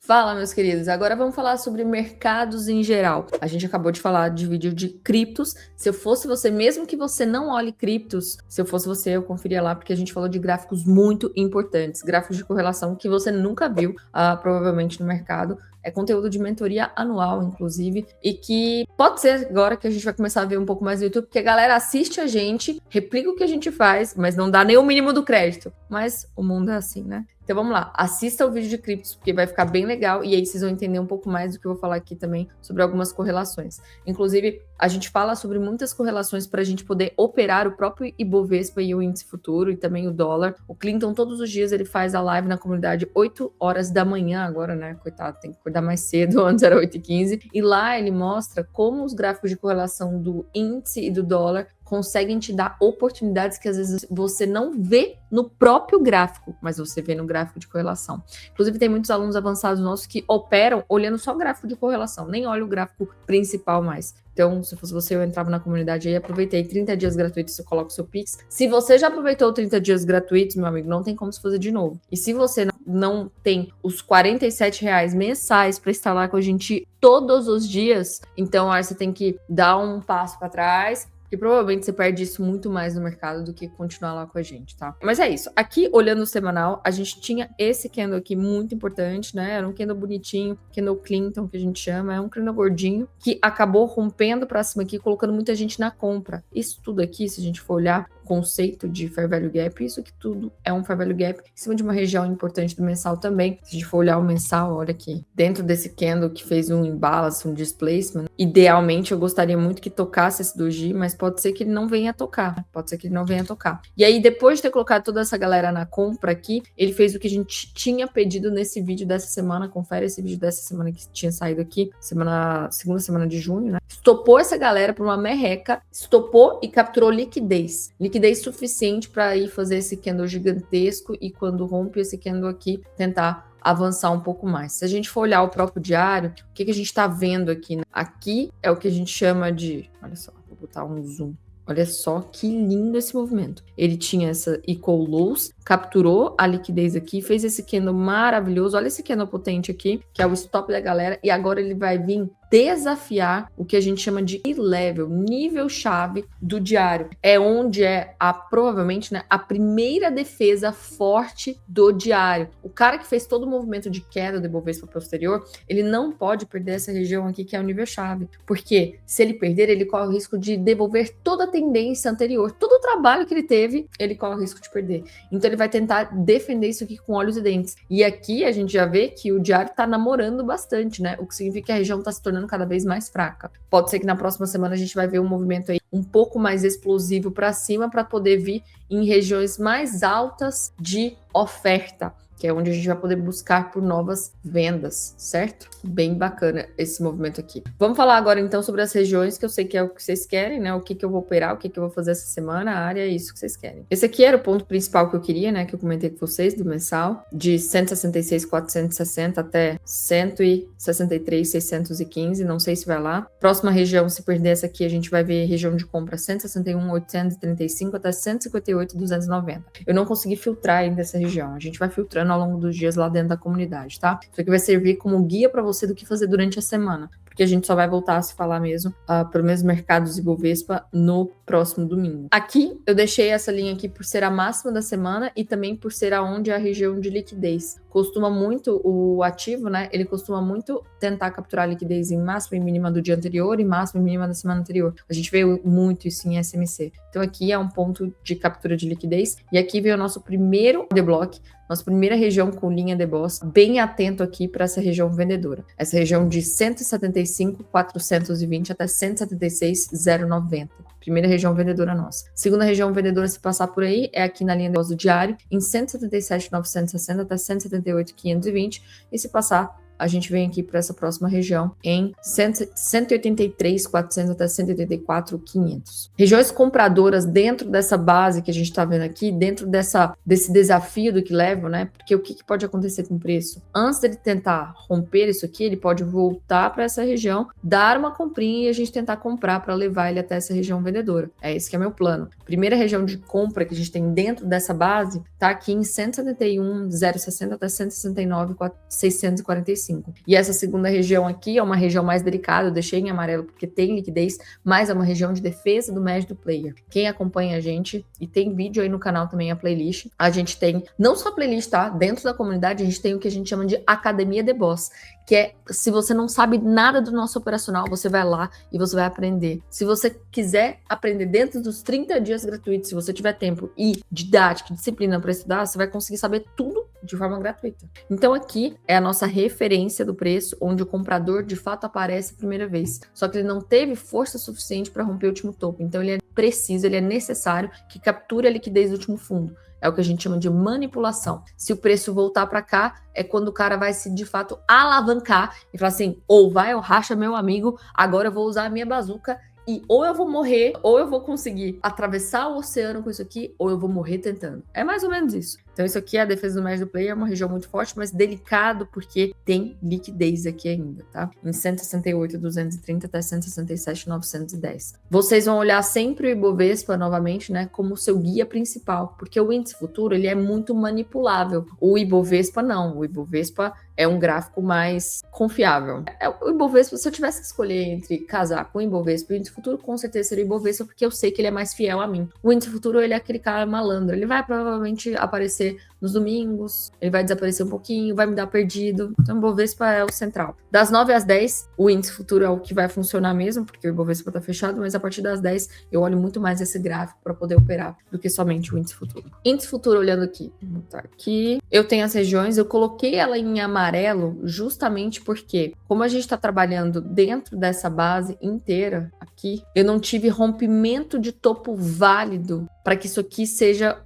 Fala, meus queridos. Agora vamos falar sobre mercados em geral. A gente acabou de falar de vídeo de criptos. Se eu fosse você, mesmo que você não olhe criptos, se eu fosse você, eu conferia lá, porque a gente falou de gráficos muito importantes, gráficos de correlação que você nunca viu, provavelmente no mercado. É conteúdo de mentoria anual, inclusive, e que pode ser agora que a gente vai começar a ver um pouco mais no YouTube, porque a galera assiste a gente, replica o que a gente faz, mas não dá nem o mínimo do crédito. Mas o mundo é assim, né? Então vamos lá, assista o vídeo de criptos, porque vai ficar bem legal, e aí vocês vão entender um pouco mais do que eu vou falar aqui também sobre algumas correlações. Inclusive, a gente fala sobre muitas correlações para a gente poder operar o próprio Ibovespa e o índice futuro, e também o dólar. O Clinton, todos os dias, ele faz a live na comunidade 8 horas da manhã agora, né? Coitado, tem que acordar mais cedo, antes era 8h15. E lá ele mostra como os gráficos de correlação do índice e do dólar conseguem te dar oportunidades que às vezes você não vê no próprio gráfico, mas você vê no gráfico de correlação. Inclusive, tem muitos alunos avançados nossos que operam olhando só o gráfico de correlação, nem olha o gráfico principal mais. Então, se fosse você, eu entrava na comunidade aí, aproveitei 30 dias gratuitos, você coloca o seu Pix. Se você já aproveitou 30 dias gratuitos, meu amigo, não tem como se fazer de novo. E se você não tem os R$ 47 mensais para estar lá com a gente todos os dias, então aí você tem que dar um passo para trás, que provavelmente você perde isso muito mais no mercado do que continuar lá com a gente, tá? Mas é isso. Aqui, olhando o semanal, a gente tinha esse candle aqui muito importante, né? Era um candle bonitinho, candle Clinton, que a gente chama. É um candle gordinho, que acabou rompendo pra cima aqui, colocando muita gente na compra. Isso tudo aqui, se a gente for olhar o conceito de Fair Value Gap, isso aqui tudo é um Fair Value Gap em cima de uma região importante do mensal também. Se a gente for olhar o mensal, olha aqui. Dentro desse candle que fez um imbalance, um displacement, idealmente eu gostaria muito que tocasse esse doji, mas pode ser que ele não venha tocar. Pode ser que ele não venha tocar. E aí, depois de ter colocado toda essa galera na compra aqui, ele fez o que a gente tinha pedido nesse vídeo dessa semana. Confere esse vídeo dessa semana que tinha saído aqui, segunda semana de junho, né? Estopou essa galera por uma merreca, estopou e capturou liquidez. Liquidez suficiente para ir fazer esse candle gigantesco e quando rompe esse candle aqui, tentar avançar um pouco mais. Se a gente for olhar o próprio diário, o que a gente está vendo aqui? Né? Aqui é o que a gente chama de... Olha só, vou botar um zoom. Olha só que lindo esse movimento. Ele tinha essa equal lows, capturou a liquidez aqui, fez esse candle maravilhoso. Olha esse candle potente aqui, que é o stop da galera. E agora ele vai vir desafiar o que a gente chama de level, nível-chave do diário. É onde é provavelmente, né, a primeira defesa forte do diário. O cara que fez todo o movimento de queda do Ibovespa posterior, ele não pode perder essa região aqui que é o nível-chave. Porque se ele perder, ele corre o risco de devolver toda a tendência anterior. Todo o trabalho que ele teve, ele corre o risco de perder. Então ele vai tentar defender isso aqui com olhos e dentes. E aqui a gente já vê que o diário tá namorando bastante, né? O que significa que a região tá se tornando cada vez mais fraca. Pode ser que na próxima semana a gente vai ver um movimento aí um pouco mais explosivo para cima para poder vir em regiões mais altas de oferta, que é onde a gente vai poder buscar por novas vendas, certo? Bem bacana esse movimento aqui. Vamos falar agora então sobre as regiões, que eu sei que é o que vocês querem, né? O que eu vou operar, o que eu vou fazer essa semana, a área é isso que vocês querem. Esse aqui era o ponto principal que eu queria, né? Que eu comentei com vocês, do mensal, de 166,460 até 163,615, não sei se vai lá. Próxima região, se perder essa aqui, a gente vai ver região de compra 161,835 até 158,290. Eu não consegui filtrar ainda essa região, a gente vai filtrando ao longo dos dias lá dentro da comunidade, tá? Isso aqui vai servir como guia para você do que fazer durante a semana, porque a gente só vai voltar a se falar mesmo pelo menos mercados Ibovespa no próximo domingo. Aqui eu deixei essa linha aqui por ser a máxima da semana e também por ser aonde é a região de liquidez. Costuma muito o ativo, né? Ele costuma muito tentar capturar a liquidez em máxima e mínima do dia anterior e máxima e mínima da semana anterior. A gente vê muito isso em SMC. Então aqui é um ponto de captura de liquidez e aqui veio o nosso primeiro order block, nossa primeira região com linha de boss, bem atento aqui para essa região vendedora. Essa região de 175,420 até 176,090. Primeira região vendedora nossa. Segunda região vendedora, se passar por aí, é aqui na linha de boss do diário, em 177,960 até 178,520. E se passar, a gente vem aqui para essa próxima região em 183,400 até 184,500. Regiões compradoras dentro dessa base que a gente está vendo aqui, dentro desse desafio do que level, né? Porque o que pode acontecer com o preço? Antes dele tentar romper isso aqui, ele pode voltar para essa região, dar uma comprinha e a gente tentar comprar para levar ele até essa região vendedora. É esse que é meu plano. Primeira região de compra que a gente tem dentro dessa base está aqui em 171,060 até 169,645. 5,75. E essa segunda região aqui é uma região mais delicada, eu deixei em amarelo porque tem liquidez, mas é uma região de defesa do médio do player. Quem acompanha a gente, e tem vídeo aí no canal também, a playlist, a gente tem, não só a playlist, tá? Dentro da comunidade a gente tem o que a gente chama de Academia The Boss, que é, se você não sabe nada do nosso operacional, você vai lá e você vai aprender. Se você quiser aprender dentro dos 30 dias gratuitos, se você tiver tempo e didática, disciplina para estudar, você vai conseguir saber tudo de forma gratuita. Então aqui é a nossa referência do preço, onde o comprador de fato aparece a primeira vez. Só que ele não teve força suficiente para romper o último topo. Então ele é preciso, ele é necessário que capture a liquidez do último fundo. É o que a gente chama de manipulação. Se o preço voltar para cá, é quando o cara vai se, de fato, alavancar e falar assim, ou vai ou racha, meu amigo, agora eu vou usar a minha bazuca e ou eu vou morrer, ou eu vou conseguir atravessar o oceano com isso aqui, ou eu vou morrer tentando. É mais ou menos isso. Então isso aqui é a defesa do médio do player, é uma região muito forte, mas delicado porque tem liquidez aqui ainda, tá? Em 168,230 até 167,910. Vocês vão olhar sempre o Ibovespa novamente, né, como seu guia principal, porque o índice futuro, ele é muito manipulável. O Ibovespa não, o Ibovespa é um gráfico mais confiável. O Ibovespa, se eu tivesse que escolher entre casar com o Ibovespa e o índice futuro, com certeza seria o Ibovespa, porque eu sei que ele é mais fiel a mim. O índice futuro, ele é aquele cara malandro, ele vai provavelmente aparecer nos domingos, ele vai desaparecer um pouquinho, vai me dar perdido. Então o Ibovespa é o central. Das 9 às 10, o índice futuro é o que vai funcionar mesmo, porque o Ibovespa tá fechado, mas a partir das 10 eu olho muito mais esse gráfico para poder operar do que somente o índice futuro. Índice futuro, olhando aqui, vou botar aqui, eu tenho as regiões, eu coloquei ela em amarelo justamente porque, como a gente está trabalhando dentro dessa base inteira aqui, eu não tive rompimento de topo válido para que isso aqui seja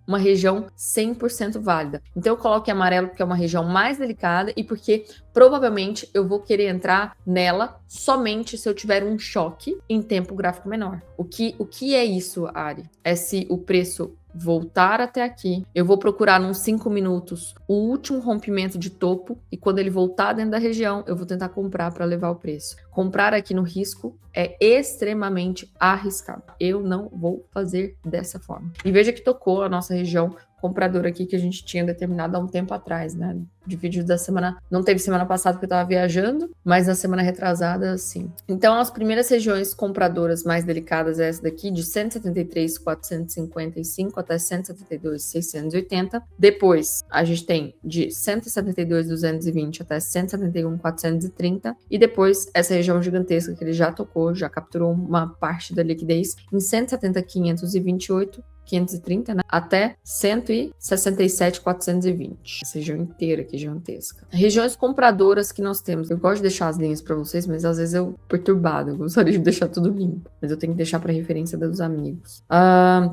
uma região 100% válida. Então eu coloco em amarelo porque é uma região mais delicada e porque provavelmente eu vou querer entrar nela somente se eu tiver um choque em tempo gráfico menor. O que é isso, Ari? É se o preço voltar até aqui, eu vou procurar nos 5 minutos o último rompimento de topo e quando ele voltar dentro da região, eu vou tentar comprar para levar o preço. Comprar aqui no risco é extremamente arriscado. Eu não vou fazer dessa forma. E veja que tocou a nossa região compradora aqui que a gente tinha determinado há um tempo atrás, né? De vídeo da semana, não teve semana passada porque eu tava viajando, mas na semana retrasada, sim. Então, as primeiras regiões compradoras mais delicadas é essa daqui, de 173,455 até 172,680. Depois, a gente tem de 172,220 até 171,430. E depois, essa região gigantesca que ele já tocou, já capturou uma parte da liquidez em 170,528. 530, né? Até 167,420. Essa região inteira aqui gigantesca. Regiões compradoras que nós temos. Eu gosto de deixar as linhas para vocês, mas às vezes eu perturbado. Eu gostaria de deixar tudo limpo. Mas eu tenho que deixar para referência dos amigos.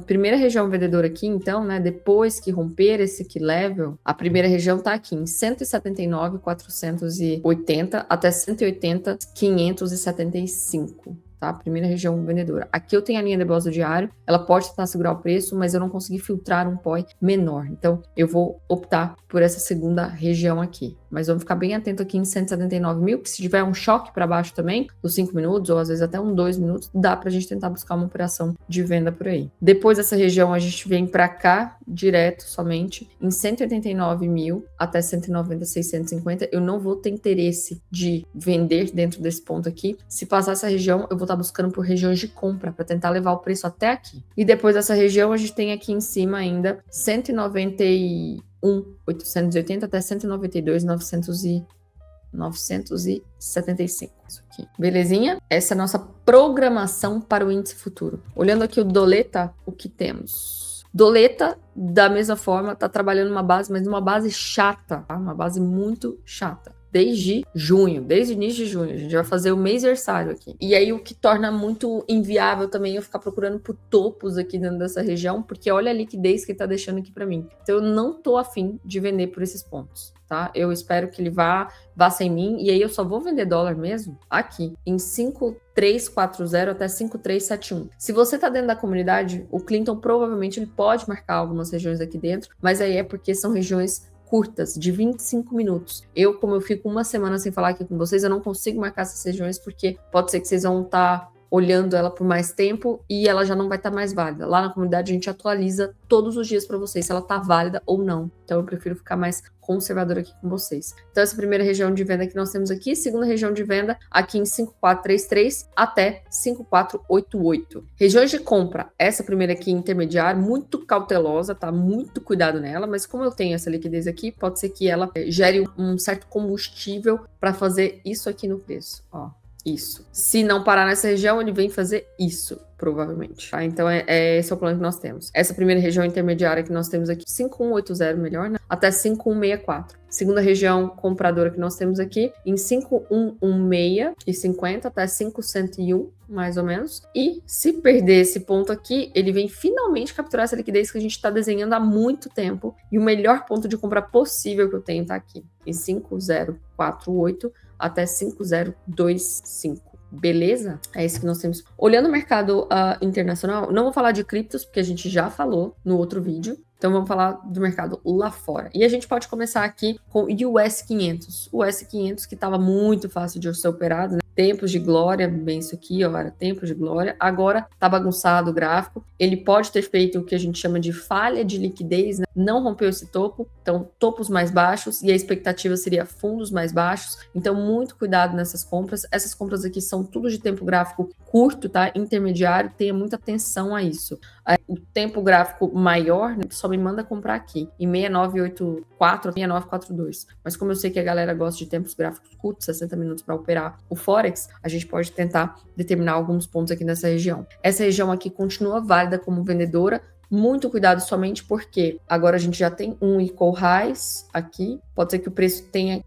Primeira região vendedora aqui, então, né? Depois que romper esse key level, a primeira região tá aqui em 179,480 até 180,575. Tá? Primeira região vendedora. Aqui eu tenho a linha de bolsa do diário, ela pode tentar segurar o preço, mas eu não consegui filtrar um POI menor. Então, eu vou optar por essa segunda região aqui. Mas vamos ficar bem atento aqui em 179 mil, que se tiver um choque para baixo também, dos 5 minutos, ou às vezes até 2 minutos, dá pra gente tentar buscar uma operação de venda por aí. Depois dessa região, a gente vem para cá, direto somente, em 189 mil até 190,650. Eu não vou ter interesse de vender dentro desse ponto aqui. Se passar essa região, eu vou estar buscando por regiões de compra para tentar levar o preço até aqui. E depois dessa região, a gente tem aqui em cima ainda 191,880 até 192,975. Isso aqui. Belezinha? Essa é a nossa programação para o índice futuro. Olhando aqui o Doleta, o que temos? Doleta, da mesma forma, está trabalhando uma base, mas uma base chata, tá? Uma base muito chata. Desde junho, desde o início de junho, a gente vai fazer o mêsversário aqui. E aí o que torna muito inviável também eu ficar procurando por topos aqui dentro dessa região, porque olha a liquidez que ele tá deixando aqui para mim. Então eu não tô afim de vender por esses pontos, tá? Eu espero que ele vá sem mim, e aí eu só vou vender dólar mesmo aqui, em 5,340 até 5,371. Se você tá dentro da comunidade, o Clinton provavelmente ele pode marcar algumas regiões aqui dentro, mas aí é porque são regiões curtas, de 25 minutos. Como eu fico uma semana sem falar aqui com vocês, eu não consigo marcar essas regiões porque pode ser que vocês vão estar olhando ela por mais tempo e ela já não vai estar mais válida. Lá na comunidade a gente atualiza todos os dias para vocês se ela tá válida ou não. Então eu prefiro ficar mais conservadora aqui com vocês. Então essa primeira região de venda que nós temos aqui, segunda região de venda aqui em 5433 até 5488. Regiões de compra, essa primeira aqui intermediária, muito cautelosa, tá? Muito cuidado nela, mas como eu tenho essa liquidez aqui, pode ser que ela gere um certo combustível para fazer isso aqui no preço, ó. Isso. Se não parar nessa região, ele vem fazer isso, provavelmente. Tá? Então, esse é o plano que nós temos. Essa primeira região intermediária que nós temos aqui, 5180 melhor, né? Até 5164. Segunda região compradora que nós temos aqui, em 5116,50 até 5101, mais ou menos. E se perder esse ponto aqui, ele vem finalmente capturar essa liquidez que a gente está desenhando há muito tempo. E o melhor ponto de compra possível que eu tenho tá aqui, em 5048 até 5025. Beleza? É isso que nós temos. Olhando o mercado internacional, não vou falar de criptos, porque a gente já falou no outro vídeo. Então vamos falar do mercado lá fora. E a gente pode começar aqui com o US 500. O US 500 que estava muito fácil de ser operado, né? Tempos de glória, bem isso aqui, ó, era tempos de glória. Agora tá bagunçado o gráfico. Ele pode ter feito o que a gente chama de falha de liquidez, né? Não rompeu esse topo, então topos mais baixos e a expectativa seria fundos mais baixos. Então muito cuidado nessas compras. Essas compras aqui são tudo de tempo gráfico curto, tá? Intermediário, tenha muita atenção a isso. O tempo gráfico maior, né, só me manda comprar aqui, em 6984, 6942. Mas como eu sei que a galera gosta de tempos gráficos curtos, 60 minutos para operar o Forex, a gente pode tentar determinar alguns pontos aqui nessa região. Essa região aqui continua válida como vendedora. Muito cuidado somente porque agora a gente já tem um equal highs aqui. Pode ser que o preço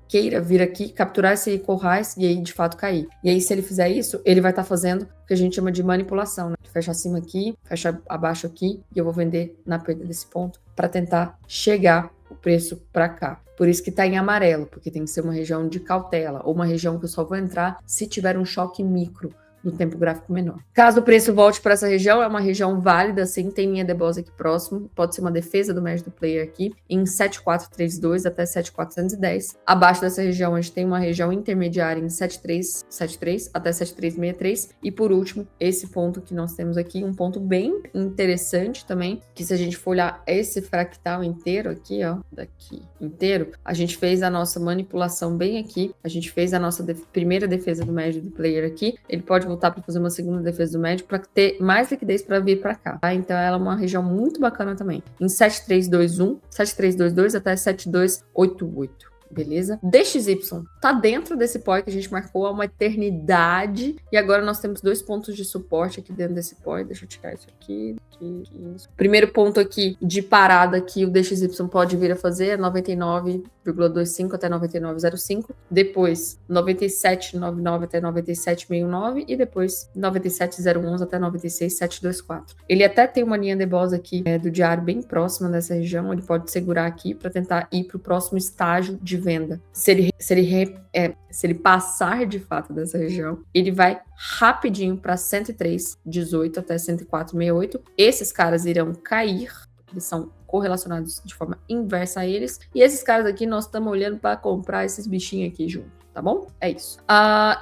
queira vir aqui, capturar esse equal highs e aí de fato cair. E aí se ele fizer isso, ele vai estar fazendo o que a gente chama de manipulação, né? Fecha acima aqui, fecha abaixo aqui e eu vou vender na perda desse ponto para tentar chegar o preço para cá. Por isso que está em amarelo, porque tem que ser uma região de cautela ou uma região que eu só vou entrar se tiver um choque micro no tempo gráfico menor. Caso o preço volte para essa região, é uma região válida, sim, tem linha de Bose aqui próximo, pode ser uma defesa do médio do player aqui, em 7432 até 7410. Abaixo dessa região, a gente tem uma região intermediária em 7373 até 7363. E por último, esse ponto que nós temos aqui, um ponto bem interessante também, que se a gente for olhar esse fractal inteiro aqui, ó, daqui inteiro, a gente fez a nossa manipulação bem aqui, a gente fez a nossa primeira defesa do médio do player aqui, ele pode voltar para fazer uma segunda defesa do médio para ter mais liquidez para vir para cá, tá? Então ela é uma região muito bacana também. Em 7321, 7322 até 7288. Beleza? DXY tá dentro desse POI que a gente marcou há uma eternidade e agora nós temos 2 pontos de suporte aqui dentro desse POI. Deixa eu tirar isso aqui. Isso. Primeiro ponto aqui de parada que o DXY pode vir a fazer é 99,25 até 99,05, depois 97,99 até 97,69 e depois 97,011 até 96,724. Ele até tem uma linha de Bose aqui do diário bem próxima dessa região, ele pode segurar aqui para tentar ir para o próximo estágio de venda. Se ele passar de fato dessa região, ele vai rapidinho para 103,18 até 104,68. Esses caras irão cair, eles são correlacionados de forma inversa a eles. E esses caras aqui nós estamos olhando para comprar esses bichinhos aqui junto, tá bom? É isso.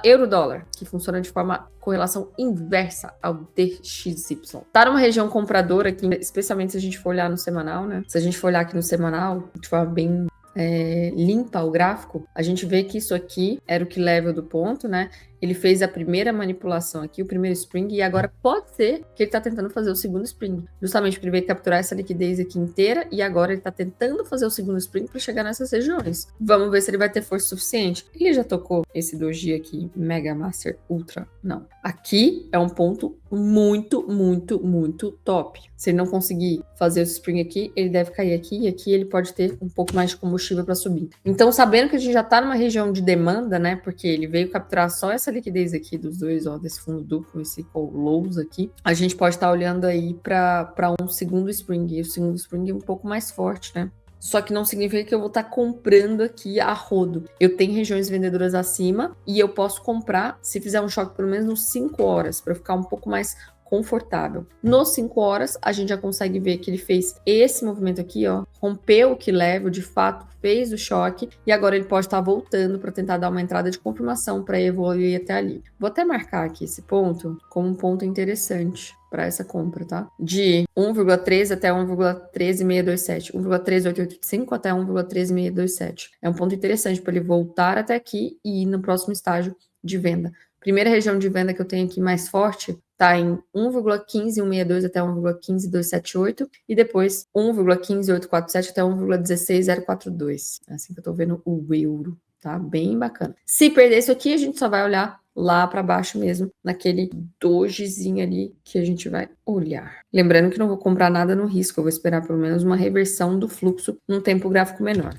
Euro-dólar, que funciona de forma correlação inversa ao DXY. Tá numa região compradora aqui, especialmente se a gente for olhar no semanal, né? Se a gente for olhar aqui no semanal, de forma bem limpa o gráfico, a gente vê que isso aqui era o que level do ponto, né? Ele fez a primeira manipulação aqui, o primeiro spring, e agora pode ser que ele tá tentando fazer o segundo spring, justamente porque ele veio capturar essa liquidez aqui inteira, e agora ele tá tentando fazer o segundo spring para chegar nessas regiões. Vamos ver se ele vai ter força suficiente. Ele já tocou esse doji aqui, Mega Master Ultra? Não. Aqui é um ponto muito, muito, muito top. Se ele não conseguir fazer o spring aqui, ele deve cair aqui, e aqui ele pode ter um pouco mais de combustível para subir. Então, sabendo que a gente já tá numa região de demanda, né, porque ele veio capturar só essa liquidez aqui dos dois, ó, desse fundo duplo, esse lows aqui, a gente pode estar olhando aí para um segundo spring, e o segundo spring é um pouco mais forte, né? Só que não significa que eu vou estar comprando aqui a rodo. Eu tenho regiões vendedoras acima e eu posso comprar se fizer um choque pelo menos uns 5 horas, para ficar um pouco mais confortável. Nos 5 horas, a gente já consegue ver que ele fez esse movimento aqui, ó, rompeu o key level, de fato, fez o choque, e agora ele pode estar voltando para tentar dar uma entrada de confirmação para evoluir até ali. Vou até marcar aqui esse ponto como um ponto interessante para essa compra, tá? De 1,13 até 1,13627, 1,13885 até 1,13627. É um ponto interessante para ele voltar até aqui e ir no próximo estágio de venda. Primeira região de venda que eu tenho aqui mais forte está em 1,15162 até 1,15278 e depois 1,15847 até 1,16042. É assim que eu estou vendo o euro, tá? Bem bacana. Se perder isso aqui, a gente só vai olhar lá para baixo mesmo, naquele dogezinho ali que a gente vai olhar. Lembrando que não vou comprar nada no risco, eu vou esperar pelo menos uma reversão do fluxo num tempo gráfico menor.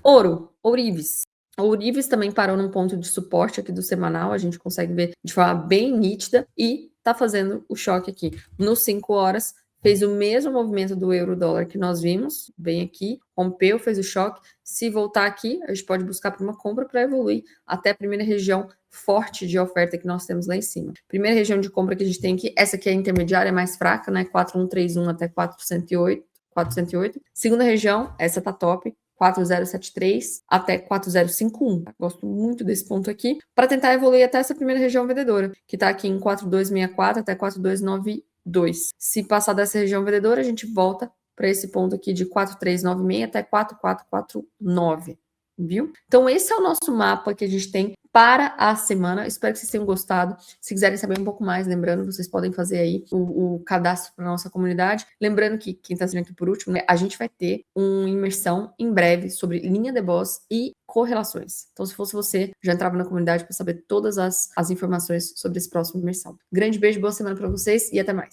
Ourives. O Ourives também parou num ponto de suporte aqui do semanal, a gente consegue ver de forma bem nítida e tá fazendo o choque aqui. Nos 5 horas, fez o mesmo movimento do euro-dólar que nós vimos, bem aqui, rompeu, fez o choque. Se voltar aqui, a gente pode buscar para uma compra para evoluir até a primeira região forte de oferta que nós temos lá em cima. Primeira região de compra que a gente tem aqui, essa aqui é a intermediária, é mais fraca, né? 4131 até 408. Segunda região, essa tá top. 4073 até 4051. Gosto muito desse ponto aqui, para tentar evoluir até essa primeira região vendedora, que está aqui em 4264 até 4292. Se passar dessa região vendedora, a gente volta para esse ponto aqui de 4396 até 4449. Viu? Então, esse é o nosso mapa que a gente tem para a semana. Espero que vocês tenham gostado. Se quiserem saber um pouco mais, lembrando, vocês podem fazer aí o cadastro para nossa comunidade. Lembrando que quem está assistindo aqui por último, né, a gente vai ter uma imersão em breve sobre linha de boss e correlações. Então, se fosse você, já entrava na comunidade para saber todas as informações sobre esse próximo imersão. Grande beijo, boa semana para vocês e até mais.